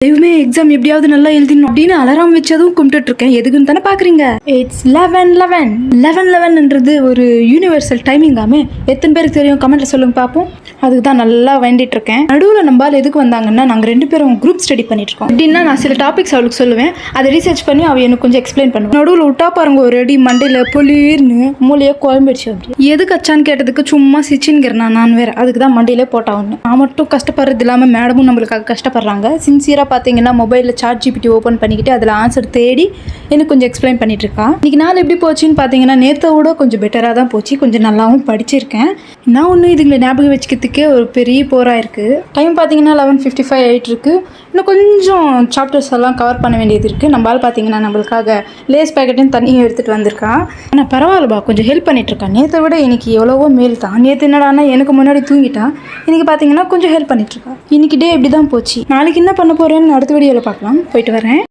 தெய்வமே எக்ஸாம் எப்படியாவது நல்லா எழுதிடணும் அப்படின்னு அலாரம் வச்சதும் கும்பிட்டு இருக்கேன். எதுக்குன்னு தானே பாக்குறீங்க? இட்ஸ் 11:11 ஒரு யூனிவர்சல் டைமிங்காமே. எத்தனை பேருக்கு தெரியும்? கமெண்ட்ல சொல்லுங்க பார்ப்போம். அதுக்கு தான் நல்லா வேண்டிட்டு இருக்கேன். நடுவில் நம்பால் எதுக்கு வந்தாங்கன்னா, நாங்கள் 2 பேரும் குரூப் ஸ்டடி பண்ணிட்டு இருக்கோம். அப்படின்னா நான் சில டாபிக்ஸ் அவளுக்கு சொல்லுவேன், அதை ரீசர்ச் பண்ணி அவள் எனக்கு கொஞ்சம் எக்ஸ்பிளைன் பண்ணுவேன். நடுவில் விட்டா பாருங்க ஒரு அடி மண்டையில் பொலிர்னு மூலையே குழம்பிடுச்சு. அப்படி எதுக்கு அச்சான்னு கேட்டதுக்கு சும்மா சிச்சின்கிறேன் நான் வேற. அதுக்கு தான் மண்டையிலே போட்டா ஒன்று. நான் மட்டும் கஷ்டப்படுறது இல்லாமல் மேடமும் நம்மளுக்காக கஷ்டப்படுறாங்க. சின்சியராக பார்த்தீங்கன்னா மொபைலில் ChatGPT ஓப்பன் பண்ணிக்கிட்டு அதில் ஆன்சர் தேடி எனக்கு கொஞ்சம் எக்ஸ்பிளைன் பண்ணிட்டு இருக்கா. இன்னைக்கு நாள் எப்படி போச்சுன்னு பார்த்தீங்கன்னா நேற்றை விட கொஞ்சம் பெட்டராக தான் போச்சு. கொஞ்சம் நல்லாவும் படிச்சிருக்கேன். நான் ஒன்று இதுங்களை ஞாபகம் வச்சுக்கிறதுக்கே ஒரு பெரிய போராக இருக்குது. டைம் பார்த்தீங்கன்னா 11:55 ஆகிட்டு இருக்கு. இன்னும் கொஞ்சம் சாப்டர்ஸ் எல்லாம் கவர் பண்ண வேண்டியது இருக்குது. நம்மளால் பார்த்தீங்கன்னா நம்மளுக்காக லேஸ் பேக்கெட்டையும் தண்ணியும் எடுத்துகிட்டு வந்திருக்கான். ஆனால் பரவாயில்லப்பா, கொஞ்சம் ஹெல்ப் பண்ணிட்டு இருக்கான். நேற்றை விட இன்னைக்கு எவ்வளவோ மேல் தான். நேற்று என்னடானா எனக்கு முன்னாடி தூங்கிட்டான். இன்னைக்கு பார்த்தீங்கன்னா கொஞ்சம் ஹெல்ப் பண்ணிட்டு இருக்கான். இன்னைக்கு டே இப்படி தான் போச்சு. நாளைக்கு என்ன பண்ண போறேன்னு அடுத்த வீடியோவில் பார்க்கலாம். போயிட்டு வரேன்.